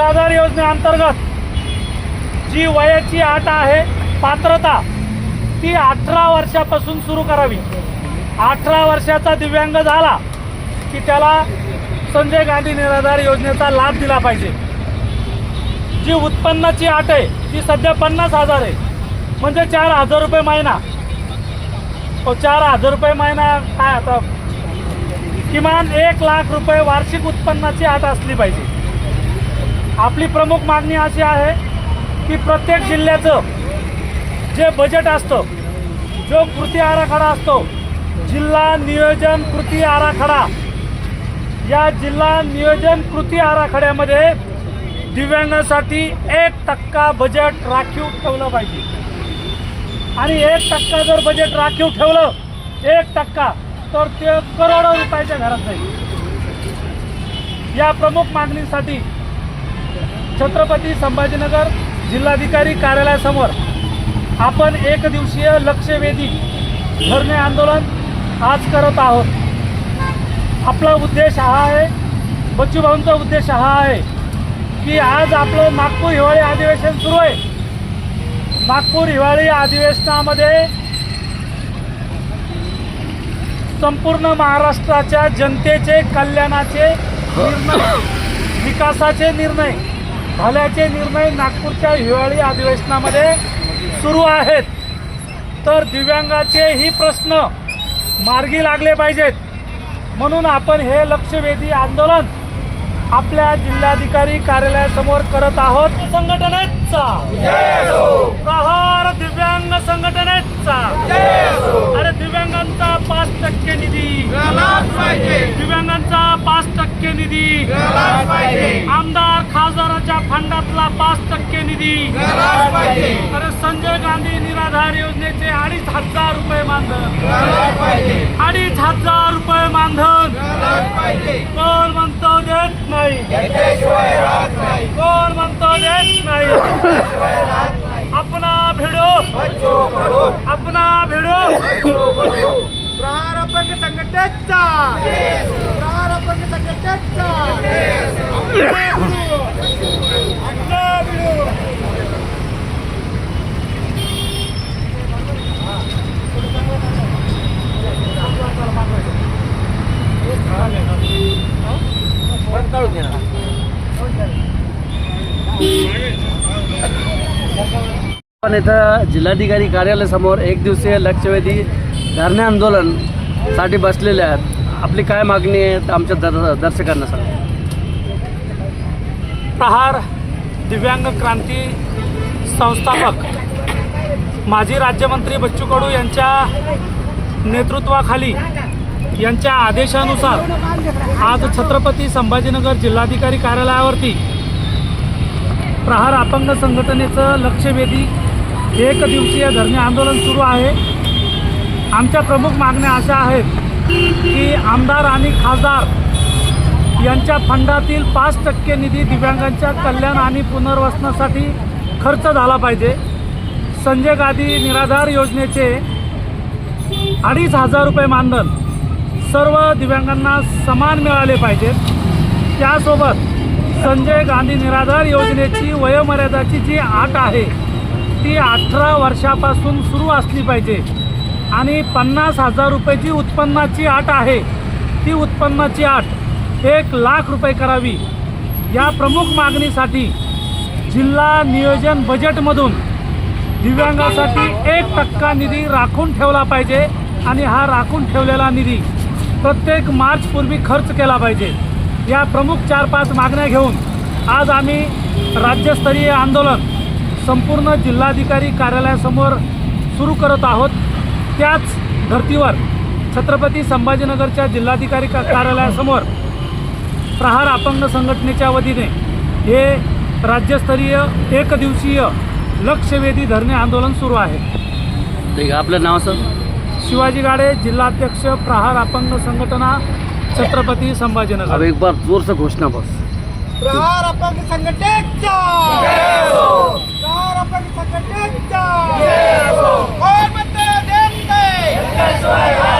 निराधार योजनेअंतर्गत जी वयाची अट आहे पात्रता ती 18 वर्षापासून सुरू करावी। 18 वर्षाचा दिव्यांग झाला की त्याला संजय गांधी निराधार योजनेचा लाभ दिला पाहिजे। जी उत्पन्नाची अट आहे ती सध्या 50,000 आहे, म्हणजे 4,000 रुपये महिना। 4,000 रुपये महिना काय आता किमान 1 लाख रुपये वार्षिक उत्पन्नाची अट असली पाहिजे। आपली प्रमुख मागणी अशी आहे की प्रत्येक जिल्ह्याचं जे बजेट असतं, जो कृती आराखडा असतो, जिल्हा नियोजन कृती आराखडा, या जिल्हा नियोजन कृती आराखड्यामध्ये दिव्यांगांसाठी 1% बजेट राखीव ठेवलं पाहिजे। आणि 1% जर बजेट राखीव ठेवलं 1% तर ते करोडो रुपयाच्या घरात जाईल। या प्रमुख मागणीसाठी छत्रपती संभाजीनगर जिल्हाधिकारी कार्यालयासमोर आपण 1 दिवसीय लक्षवेधी धरणे आंदोलन आज करत आहोत। आपला उद्देश हा आहे, बच्चू भाऊंचा उद्देश हा आहे की आज आपलं नागपूर हिवाळी अधिवेशन सुरू आहे। नागपूर हिवाळी अधिवेशनामध्ये संपूर्ण महाराष्ट्राच्या जनतेचे कल्याणाचे निर्णय, विकासाचे निर्णय, भल्याचे निर्णय नागपूरच्या हिवाळी अधिवेशनामध्ये सुरू आहेत। तर दिव्यांगाचेही प्रश्न मार्गी लागले पाहिजेत, म्हणून आपण हे लक्षवेधी आंदोलन आपल्या जिल्हाधिकारी कार्यालयासमोर करत आहोत। संघटनेचा प्रहार दिव्यांग संघटनेचा अरे दिव्यांगांचा 5% निधी, दिव्यांगांचा 5% निधी, आमदार खासदाराच्या फंडातला 5% निधी, अरे संजय गांधी निराधार योजनेचे 2,500 रुपये मानधन, 2,500 रुपये मानधन कोण म्हणतो देत नाही, कोण म्हणतो देत नाही। अपना भिड़ो, अपना भिड़ो। प्रहार अपंग संघटनेचा, प्रहार अपंग संघटनेचा, अपना भिड़ो। आपण इथं जिल्हाधिकारी कार्यालयासमोर 1 दिवसीय लक्षवेधी धरणे आंदोलन साठी बसलेले आहेत। आपली काय मागणी आहे आमच्या दर्शकांना सांगा। प्रहार दिव्यांग क्रांती संस्थापक माजी राज्यमंत्री बच्चू कडू यांच्या नेतृत्वाखाली यांच्या आदेशानुसार आज छत्रपती संभाजीनगर जिल्हाधिकारी कार्यालयावरती प्रहार अपंग संघटनेचं लक्षवेधी 1 दिवसीय धरणे आंदोलन सुरू आहे। आमच्या प्रमुख मागण्या अशा आहेत की आमदार आणि खासदार यांच्या फंडातील 5% निधी दिव्यांगांच्या कल्याण आणि पुनर्वसनासाठी खर्च झाला पाहिजे। संजय गांधी निराधार योजनेचे 2,500 रुपये मानधन सर्व दिव्यांगांना समान मिळाले पाहिजेत। त्यासोबत संजय गांधी निराधार योजनेची वयोमर्यादाची जी अट आहे ती 18 वर्षापासून सुरू असली पाहिजे आणि 50,000 रुपयाची उत्पन्नाची अट आहे ती उत्पन्नाची अट 1 लाख रुपये करावी। या प्रमुख मागणीसाठी जिल्हा नियोजन बजेटमधून दिव्यांगासाठी 1% निधी राखून ठेवला पाहिजे आणि हा राखून ठेवलेला निधी प्रत्येक मार्चपूर्वी खर्च केला पाहिजे। या प्रमुख 4-5 मागण्या घेऊन आज आम्ही राज्यस्तरीय आंदोलन संपूर्ण जिल्हाधिकारी कार्यालयासमोर सुरू करत आहोत। त्याच धर्तीवर छत्रपती संभाजीनगरच्या जिल्हाधिकारी कार्यालयासमोर प्रहार अपंग संघटनेच्या वतीने हे राज्यस्तरीय 1 दिवसीय लक्षवेधी धरणे आंदोलन सुरू आहे। ठीक आहे, आपलं नाव सर? शिवाजी गाडे, जिल्हाध्यक्ष प्रहार अपंग संघटना छत्रपती संभाजीनगर। अब एक बार जोर से घोषणा बस। प्रहार अपंग संघटनेचा, प्रहार अपंग संघटनेचा, कोण म्हणतो देत नाही।